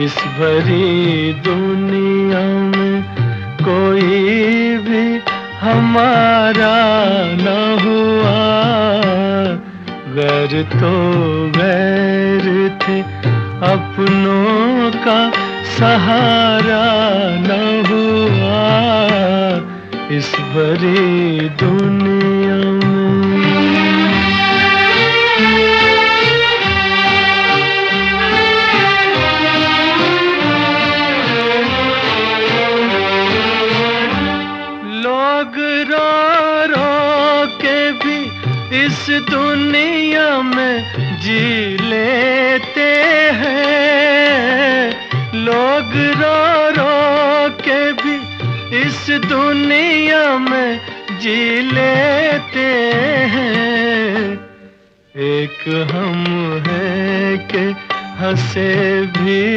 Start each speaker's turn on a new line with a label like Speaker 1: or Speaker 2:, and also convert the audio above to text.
Speaker 1: इस भरी दुनिया में कोई भी हमारा न हुआ। गैर तो गैर थे, अपनों का सहारा न हुआ इस भरी दुनिया में। लोग रो रो के भी इस दुनिया में जी लेते हैं। लोग रो रो के भी इस दुनिया में जी लेते हैं। एक हम हैं कि हंसे भी